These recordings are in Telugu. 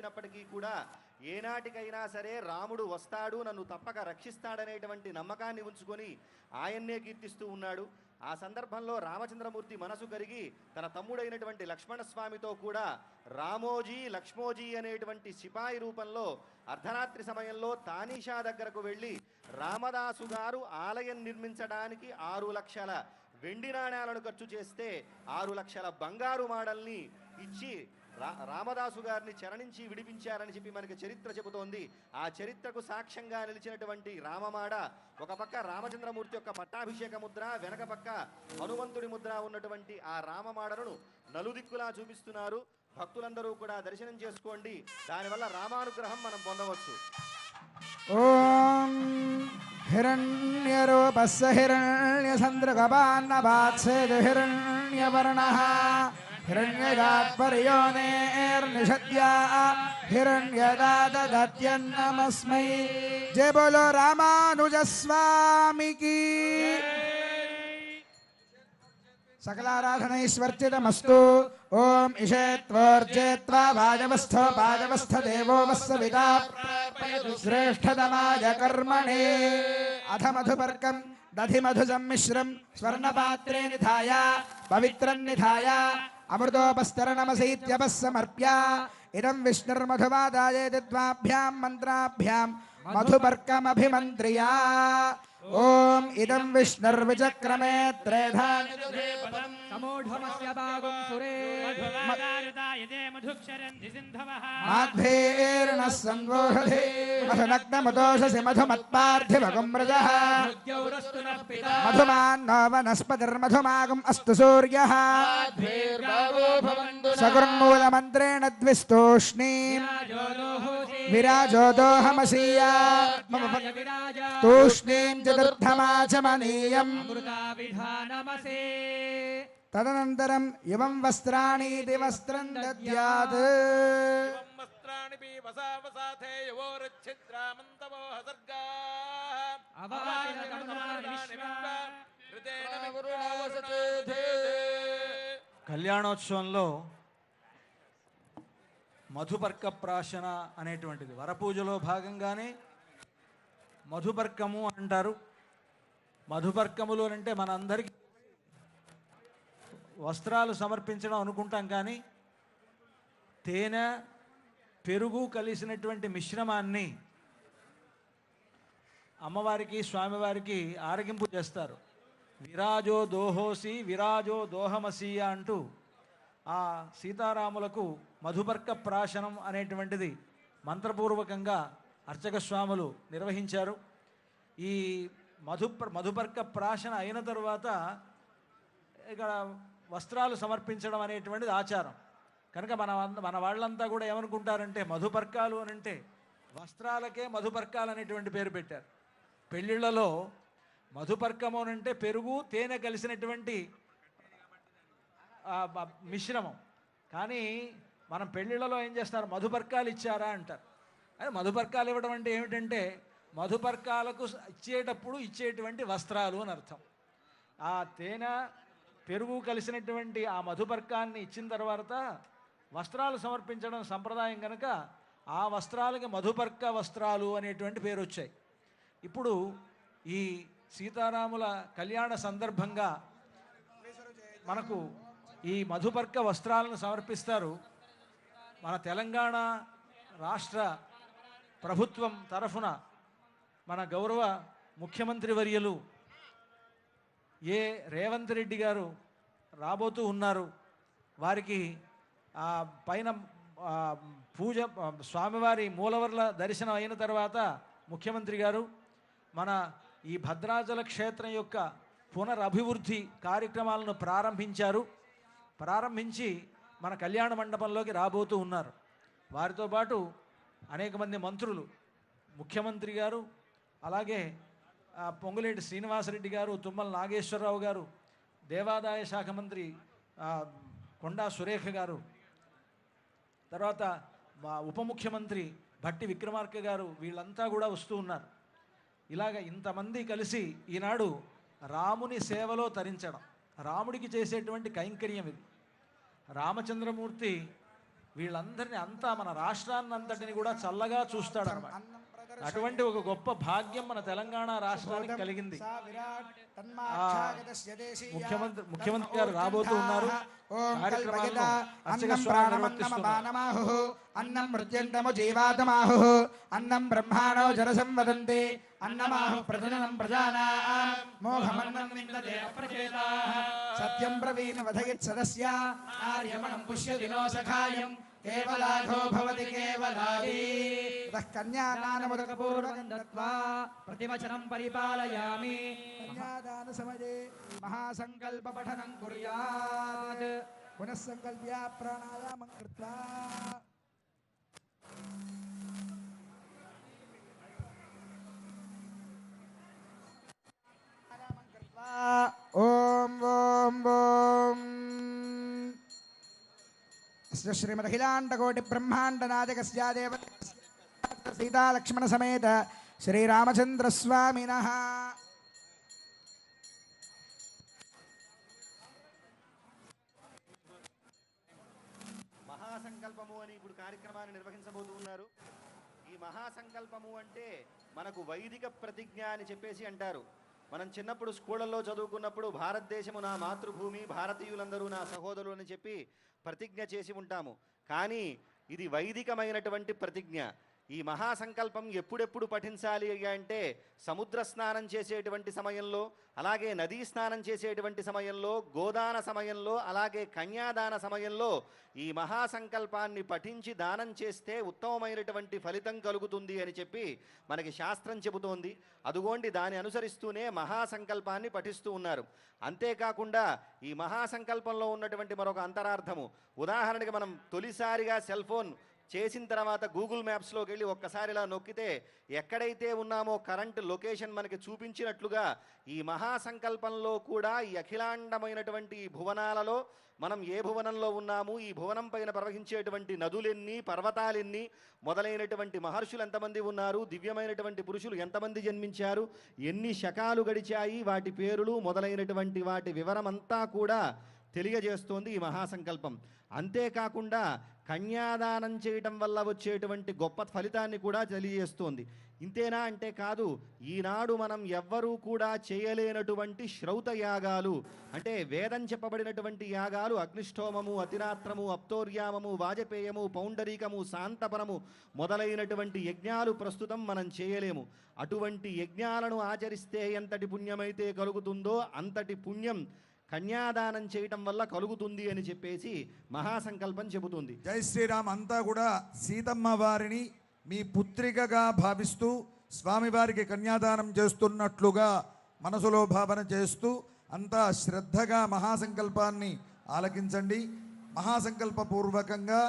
వచ్చినప్పటికీ కూడా ఏనాటికైనా సరే రాముడు వస్తాడు, నన్ను తప్పక రక్షిస్తాడనేటువంటి నమ్మకాన్ని ఉంచుకొని ఆయన్నే కీర్తిస్తూ ఉన్నాడు. ఆ సందర్భంలో రామచంద్రమూర్తి మనసు కరిగి తన తమ్ముడైనటువంటి లక్ష్మణస్వామితో కూడా రామోజీ లక్ష్మోజీ అనేటువంటి సిపాయి రూపంలో అర్ధరాత్రి సమయంలో తానీషా దగ్గరకు వెళ్ళి రామదాసు గారు ఆలయం నిర్మించడానికి 6 లక్షల వెండి నాణ్యాలను ఖర్చు చేస్తే 6 లక్షల బంగారు మాడల్ని ఇచ్చి రామదాసు గారిని చరణించి విడిపించారని చెప్పి మనకి చరిత్ర చెబుతోంది. ఆ చరిత్రకు సాక్ష్యంగా నిలిచినటువంటి రామమాడ ఒక పక్క రామచంద్రమూర్తి యొక్క పట్టాభిషేక ముద్ర, వెనక పక్క హనుమంతుడి ముద్ర ఉన్నటువంటి ఆ రామమాడను నలుదిక్కులా చూపిస్తున్నారు. భక్తులందరూ కూడా దర్శనం చేసుకోండి, దానివల్ల రామానుగ్రహం మనం పొందవచ్చు. ఓం హిరణ్యరూపస్య హిరణ్యచంద్రగపాన్నవాత్సేదు హిరణ్యవర్ణః हिरण्यगात्पर्योनेर्निषद्या हिरण्यदादत्यन्नमस्मै। जय बोलो रामानुज स्वामी की। सकलाराधनैश्वर्चितमस्तु। ओम इषेत्वर्जेत्वा भाजवस्थो भाजवस्थ देवो वस्सविता श्रेष्ठतमाय कर्मणे। अथ मधुपर्कं दधि मधु सम्मिश्रं स्वर्णपात्रे निधाय पवित्रं निधाय अमृतोपस्तरणमसैत्यपस्समर्प्य इदं विष्णुर्मधुवादाये द्वाभ्यां मन्त्राभ्यां मधुपर्कमभिमन्त्र्या। ओम इदं विष्णुर्विचक्रमे त्रेधा माध्वेर्नः संवोषधे मधुनग्नमदोषसि मधुमत्पार्थिवगं रजः मधुमान्नो वनस्पतिर्मधुमागम् अस्तु सूर्यः सकुर्मूलमन्त्रेण द्विस्तूष्णीं विराजो दोहमसीया तूष्णीं चतुर्थमाचमनीयम् तदनन्तरं इमं वस्त्राणीति वस्त्रं दद्यात् కళ్యాణోత్సవంలో మధుపర్క ప్రాశన అనేటువంటిది వరపూజలో భాగంగానే మధుపర్కము అంటారు. మధుపర్కములు అంటే మనందరికీ వస్త్రాలు సమర్పించడం అనుకుంటాం, కానీ తేనె పెరుగు కలిసినటువంటి మిశ్రమాన్ని అమ్మవారికి స్వామివారికి ఆరగింపు చేస్తారు. విరాజో దోహోసి విరాజో దోహమసీయ అంటూ ఆ సీతారాములకు మధుపర్క ప్రాశనం అనేటువంటిది మంత్రపూర్వకంగా అర్చక స్వాములు నిర్వహించారు. ఈ మధుపర్క ప్రాశన అయిన తరువాత ఇక్కడ వస్త్రాలు సమర్పించడం అనేటువంటిది ఆచారం. కనుక మన వాళ్ళంతా కూడా ఏమనుకుంటారంటే మధుపర్కాలు అని అంటే వస్త్రాలకే మధుపర్కాలు అనేటువంటి పేరు పెట్టారు. పెళ్ళిళ్ళలో మధుపర్కము అని అంటే పెరుగు తేనె కలిసినటువంటి మిశ్రమం. కానీ మనం పెళ్ళిళ్ళలో ఏం చేస్తారు, మధుపర్కాలు ఇచ్చారా అంటారు. అదే మధుపర్కాలు ఇవ్వడం అంటే ఏమిటంటే మధుపర్కాలకు ఇచ్చేటప్పుడు ఇచ్చేటువంటి వస్త్రాలు అని అర్థం. ఆ తేనె పెరుగు కలిసినటువంటి ఆ మధుపర్కాన్ని ఇచ్చిన తర్వాత వస్త్రాలు సమర్పించడం సంప్రదాయం కనుక ఆ వస్త్రాలకి మధుపర్క వస్త్రాలు అనేటువంటి పేరు వచ్చాయి. ఇప్పుడు ఈ సీతారాముల కళ్యాణ సందర్భంగా మనకు ఈ మధుపర్క వస్త్రాలను సమర్పిస్తారు. మన తెలంగాణ రాష్ట్ర ప్రభుత్వం తరఫున మన గౌరవ ముఖ్యమంత్రి వర్యులు రేవంత్ రెడ్డి గారు రాబోతూ ఉన్నారు. వారికి పైన పూజ స్వామివారి మూలవర్ల దర్శనం అయిన తర్వాత ముఖ్యమంత్రి గారు మన ఈ భద్రాచల క్షేత్రం యొక్క పునరభివృద్ధి కార్యక్రమాలను ప్రారంభించి మన కళ్యాణ మండపంలోకి రాబోతూ ఉన్నారు. వారితో పాటు అనేక మంది మంత్రులు, ముఖ్యమంత్రి గారు, అలాగే పొంగులేటి శ్రీనివాసరెడ్డి గారు, తుమ్మల నాగేశ్వరరావు గారు, దేవాదాయ శాఖ మంత్రి కొండా సురేఖ గారు, తర్వాత మా ఉప ముఖ్యమంత్రి భట్టి విక్రమార్క గారు, వీళ్ళంతా కూడా వస్తూ ఉన్నారు. ఇలాగ ఇంతమంది కలిసి ఈనాడు రాముని సేవలో తరించడం, రాముడికి చేసేటువంటి కైంకర్యం ఇది. రామచంద్రమూర్తి వీళ్ళందరినీ అంతా మన రాష్ట్రాన్ని అంతటిని కూడా చల్లగా చూస్తాడు అన్నమాట. అటువంటి ఒక గొప్ప భాగ్యం మన తెలంగాణ రాష్ట్రానికి కలిగింది. ముఖ్యమంత్రి గారు రాబోతూ ఉన్నారు. కార్యక్రమాలను అర్చక స్వామి నిర్వర్తిస్తున్నారు. అన్నం మృత్యంతము జీవాతమాహు అన్నం బ్రహ్మాణో జనసంవదంతి అన్నమాహు ప్రజననం ప్రజానాం మోహమన్నం విందతే అప్రచేతాః సత్యం బ్రవీణ వదయత్ సదస్య ఆర్యమణం పుష్యదినో సఖాయం కేవలాఘో భవతి కేవలాది కన్యాదానముదకపూర్వకం దత్వా ప్రతివచనం పరిపాలయామి. కన్యాదాన సమయే మహాసంకల్ప పఠనం కుర్యాత్ పునః సంకల్ప్య ప్రాణాయామం కృత్వా ఓం ఓం ఓం శ్రీమదఖిలాండకోటి బ్రహ్మాండ నాయకస్య దేవ సీతా లక్ష్మణ సమేత శ్రీరామచంద్ర స్వామినః మహాసంకల్పము అని ఇప్పుడు కార్యక్రమాన్ని నిర్వహించబోతూ ఉన్నారు. ఈ మహాసంకల్పము అంటే మనకు వైదిక ప్రతిజ్ఞ అని చెప్పేసి అంటారు. మనం చిన్నప్పుడు స్కూళ్ళల్లో చదువుకున్నప్పుడు భారతదేశము నా మాతృభూమి, భారతీయులందరూ నా సహోదరులు అని చెప్పి ప్రతిజ్ఞ చేసి ఉంటాము. కానీ ఇది వైదికమైనటువంటి ప్రతిజ్ఞ. ఈ మహాసంకల్పం ఎప్పుడెప్పుడు పఠించాలి అంటే సముద్ర స్నానం చేసేటువంటి సమయంలో, అలాగే నదీ స్నానం చేసేటువంటి సమయంలో, గోదాన సమయంలో, అలాగే కన్యాదాన సమయంలో ఈ మహాసంకల్పాన్ని పఠించి దానం చేస్తే ఉత్తమమైనటువంటి ఫలితం కలుగుతుంది అని చెప్పి మనకి శాస్త్రం చెబుతోంది. అదుగోండి దాన్ని అనుసరిస్తూనే మహాసంకల్పాన్ని పఠిస్తూ ఉన్నారు. అంతేకాకుండా ఈ మహాసంకల్పంలో ఉన్నటువంటి మరొక అంతరార్థము, ఉదాహరణకి మనం తొలిసారిగా సెల్ ఫోన్ చేసిన తర్వాత గూగుల్ మ్యాప్స్లోకి వెళ్ళి ఒక్కసారి ఇలా నొక్కితే ఎక్కడైతే ఉన్నామో కరెంట్ లొకేషన్ మనకి చూపించినట్లుగా ఈ మహాసంకల్పంలో కూడా ఈ అఖిలాండమైనటువంటి ఈ భువనాలలో మనం ఏ భువనంలో ఉన్నాము, ఈ భువనం పైన ప్రవహించేటువంటి నదులెన్ని, పర్వతాలెన్ని, మొదలైనటువంటి మహర్షులు ఎంతమంది ఉన్నారు, దివ్యమైనటువంటి పురుషులు ఎంతమంది జన్మించారు, ఎన్ని శకాలు గడిచాయి, వాటి పేరులు మొదలైనటువంటి వాటి వివరమంతా కూడా తెలియజేస్తోంది ఈ మహాసంకల్పం. అంతేకాకుండా కన్యాదానం చేయటం వల్ల వచ్చేటువంటి గొప్ప ఫలితాన్ని కూడా తెలియజేస్తోంది. ఇంతేనా అంటే కాదు, ఈనాడు మనం ఎవ్వరూ కూడా చేయలేనటువంటి శ్రౌత యాగాలు అంటే వేదం చెప్పబడినటువంటి యాగాలు అగ్నిష్టోమము, అతిరాత్రము, అప్తోర్యామము, వాజపేయము, పౌండరీకము, శాంతపరము మొదలైనటువంటి యజ్ఞాలు ప్రస్తుతం మనం చేయలేము. అటువంటి యజ్ఞాలను ఆచరిస్తే ఎంతటి పుణ్యమైతే కలుగుతుందో అంతటి పుణ్యం కన్యాదానం చేయటం వల్ల కలుగుతుంది అని చెప్పేసి మహాసంకల్పం చెబుతుంది. జై శ్రీరామ్. అంతా కూడా సీతమ్మ వారిని మీ పుత్రికగా భావిస్తూ స్వామివారికి కన్యాదానం చేస్తున్నట్లుగా మనసులో భావన చేస్తూ అంతా శ్రద్ధగా మహాసంకల్పాన్ని ఆలకించండి. మహాసంకల్పపూర్వకంగా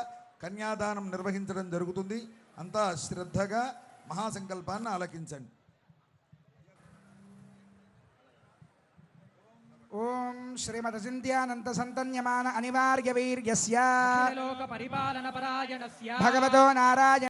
కన్యాదానం నిర్వహించడం జరుగుతుంది. అంతా శ్రద్ధగా మహాసంకల్పాన్ని ఆలకించండి. ఓం శ్రీమదచింత్యానంత సంతన్యమాన అనివార్య వీర్యస్య లోక పరిపాలన పరాయణస్య భగవతో నారాయణ